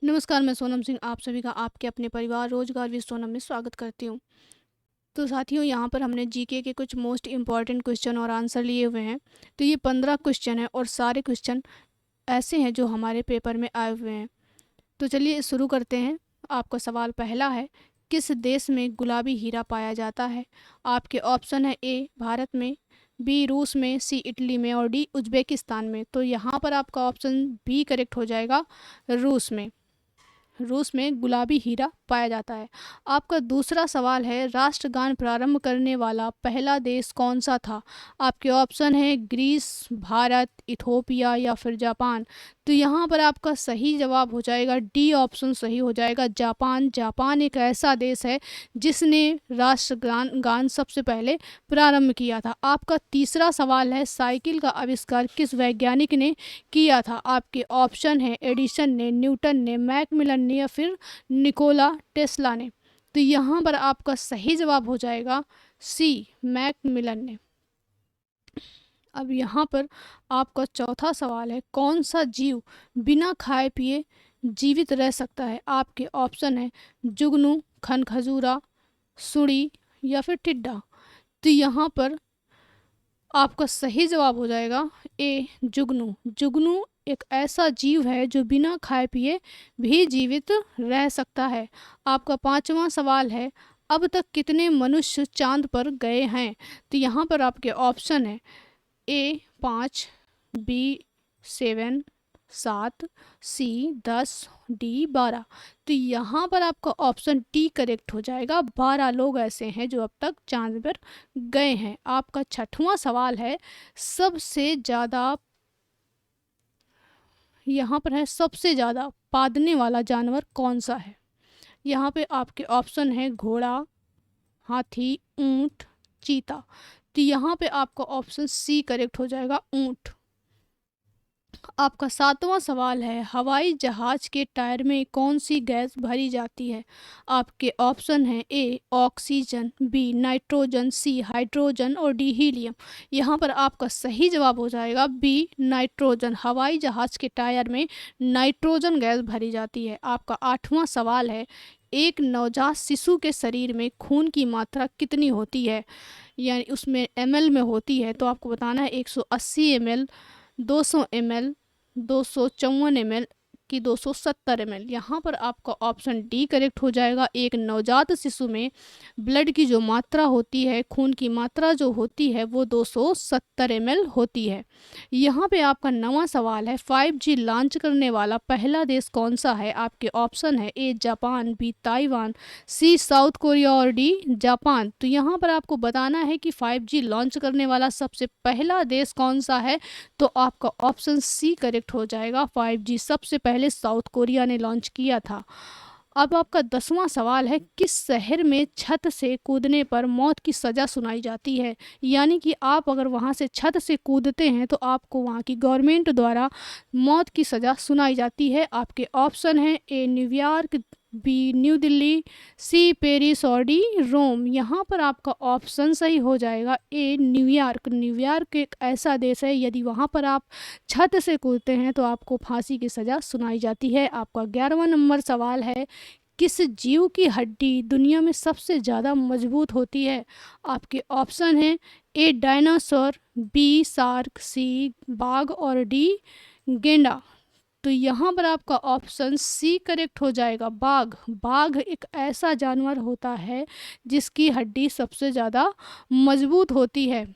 नमस्कार, मैं सोनम सिंह आप सभी का आपके अपने परिवार रोजगार विद सोनम में स्वागत करती हूँ। तो साथियों, यहाँ पर हमने जीके के कुछ मोस्ट इम्पॉर्टेंट क्वेश्चन और आंसर लिए हुए हैं। तो ये 15 क्वेश्चन हैं और सारे क्वेश्चन ऐसे हैं जो हमारे पेपर में आए हुए हैं। तो चलिए शुरू करते हैं। आपका सवाल पहला है, किस देश में गुलाबी हीरा पाया जाता है? आपके ऑप्शन है ए भारत में, बी रूस में, सी इटली में और डी उज्बेकिस्तान में। तो यहाँ पर आपका ऑप्शन बी करेक्ट हो जाएगा, रूस में। रूस में गुलाबी हीरा पाया जाता है। आपका दूसरा सवाल है, राष्ट्रगान प्रारंभ करने वाला पहला देश कौन सा था? आपके ऑप्शन है ग्रीस, भारत, इथोपिया या फिर जापान। तो यहाँ पर आपका सही जवाब हो जाएगा डी ऑप्शन सही हो जाएगा, जापान। जापान एक ऐसा देश है जिसने राष्ट्रगान सबसे पहले प्रारंभ किया था। आपका तीसरा सवाल है, साइकिल का आविष्कार किस वैज्ञानिक ने किया था? आपके ऑप्शन है एडिसन ने, न्यूटन ने, मैकमिलन ने या फिर निकोला टेस्ला ने। तो यहाँ पर आपका सही जवाब हो जाएगा सी, मैकमिलन ने। अब यहाँ पर आपका चौथा सवाल है, कौन सा जीव बिना खाए पिए जीवित रह सकता है? आपके ऑप्शन है जुगनू, खनखजूरा, सुड़ी या फिर टिड्डा। तो यहाँ पर आपका सही जवाब हो जाएगा ए, जुगनू। जुगनू एक ऐसा जीव है जो बिना खाए पिए भी जीवित रह सकता है। आपका पांचवा सवाल है, अब तक कितने मनुष्य चांद पर गए हैं? तो यहाँ पर आपके ऑप्शन है ए 5, बी 7, 7, सी 10, डी 12। तो यहाँ पर आपका ऑप्शन डी करेक्ट हो जाएगा, 12 लोग ऐसे हैं जो अब तक चांद पर गए हैं। आपका छठवां सवाल है, सबसे ज़्यादा यहाँ पर है सबसे ज़्यादा पादने वाला जानवर कौन सा है? यहाँ पे आपके ऑप्शन है घोड़ा, हाथी, ऊंट, चीता। तो यहाँ पे आपका ऑप्शन सी करेक्ट हो जाएगा, ऊंट। आपका सातवां सवाल है, हवाई जहाज के टायर में कौन सी गैस भरी जाती है? आपके ऑप्शन है A oxygen, B nitrogen, C hydrogen और डी हीलियम। यहाँ पर आपका सही जवाब हो जाएगा बी, नाइट्रोजन। हवाई जहाज के टायर में नाइट्रोजन गैस भरी जाती है। आपका आठवां सवाल है, एक नवजात शिशु के शरीर में खून की मात्रा कितनी होती है, यानी उसमें ml में होती है? तो आपको बताना है 180 ml, 200 ml, 254 ml की 270 ml। यहाँ पर आपका ऑप्शन डी करेक्ट हो जाएगा। एक नवजात शिशु में ब्लड की जो मात्रा होती है, खून की मात्रा जो होती है वो 270 ml होती है। यहाँ पे आपका नवा सवाल है, 5G लॉन्च करने वाला पहला देश कौन सा है? आपके ऑप्शन है A Japan, B Taiwan, C South Korea और डी जापान। तो यहाँ पर आपको बताना है कि 5G लॉन्च करने वाला सबसे पहला देश कौन सा है? तो आपका ऑप्शन सी करेक्ट हो जाएगा, 5G सबसे पहले साउथ कोरिया ने लॉन्च किया था। अब आपका 10वां सवाल है, किस शहर में छत से कूदने पर मौत की सज़ा सुनाई जाती है? यानी कि आप अगर वहां से छत से कूदते हैं तो आपको वहां की गवर्नमेंट द्वारा मौत की सज़ा सुनाई जाती है। आपके ऑप्शन है A New York, B New Delhi, C Paris और डी रोम। यहाँ पर आपका ऑप्शन सही हो जाएगा ए न्यूयॉर्क। न्यूयॉर्क एक ऐसा देश है, यदि वहाँ पर आप छत से कूदते हैं तो आपको फांसी की सज़ा सुनाई जाती है। आपका 11वां नंबर सवाल है, किस जीव की हड्डी दुनिया में सबसे ज़्यादा मजबूत होती है? आपके ऑप्शन हैं ए डायनासोर, बी शार्क, सी बाघ और डी गेंडा। तो यहाँ पर आपका ऑप्शन सी करेक्ट हो जाएगा, बाघ। बाघ एक ऐसा जानवर होता है जिसकी हड्डी सबसे ज़्यादा मजबूत होती है।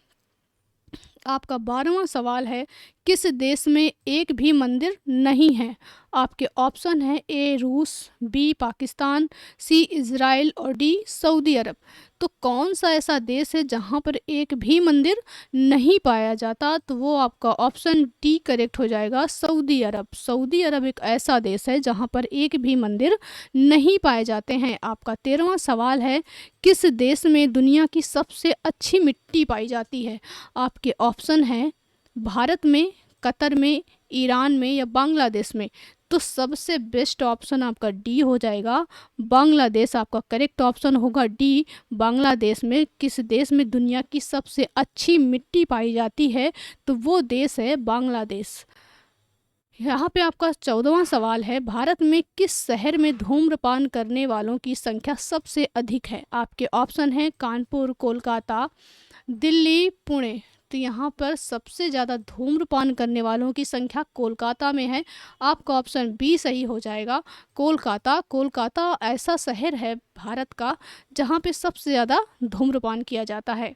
आपका 12वां सवाल है, किस देश में एक भी मंदिर नहीं है? आपके ऑप्शन है ए रूस, बी पाकिस्तान, सी इज़राइल और डी सऊदी अरब। तो कौन सा ऐसा देश है जहां पर एक भी मंदिर नहीं पाया जाता? तो वो आपका ऑप्शन डी करेक्ट हो जाएगा, सऊदी अरब। सऊदी अरब एक ऐसा देश है जहां पर एक भी मंदिर नहीं पाए जाते हैं। आपका 13वां सवाल है, किस देश में दुनिया की सबसे अच्छी मिट्टी पाई जाती है? आपके ऑप्शन हैं भारत में, कतर में, ईरान में या बांग्लादेश में। तो सबसे बेस्ट ऑप्शन आपका डी हो जाएगा, बांग्लादेश। आपका करेक्ट ऑप्शन होगा डी, बांग्लादेश में। किस देश में दुनिया की सबसे अच्छी मिट्टी पाई जाती है? तो वो देश है बांग्लादेश। यहाँ पे आपका 14वां सवाल है, भारत में किस शहर में धूम्रपान करने वालों की संख्या सबसे अधिक है? आपके ऑप्शन हैं कानपुर, कोलकाता, दिल्ली, पुणे। तो यहाँ पर सबसे ज़्यादा धूम्रपान करने वालों की संख्या कोलकाता में है। आपका ऑप्शन बी सही हो जाएगा, कोलकाता। कोलकाता ऐसा शहर है भारत का जहाँ पे सबसे ज़्यादा धूम्रपान किया जाता है।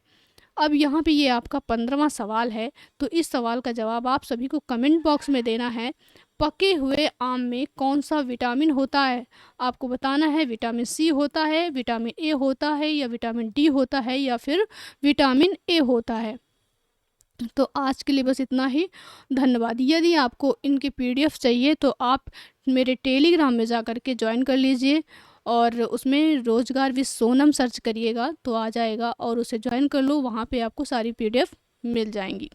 अब यहाँ पे ये आपका 15वां सवाल है, तो इस सवाल का जवाब आप सभी को कमेंट बॉक्स में देना है। पके हुए आम में कौन सा विटामिन होता है? आपको बताना है विटामिन सी होता है, विटामिन ए होता है, या विटामिन डी होता है, या फिर विटामिन ए होता है। तो आज के लिए बस इतना ही। धन्यवाद। यदि आपको इनके पीडीएफ चाहिए तो आप मेरे टेलीग्राम में जा कर के ज्वाइन कर लीजिए, और उसमें रोजगार विद सोनम सर्च करिएगा तो आ जाएगा, और उसे ज्वाइन कर लो, वहाँ पे आपको सारी पीडीएफ मिल जाएंगी।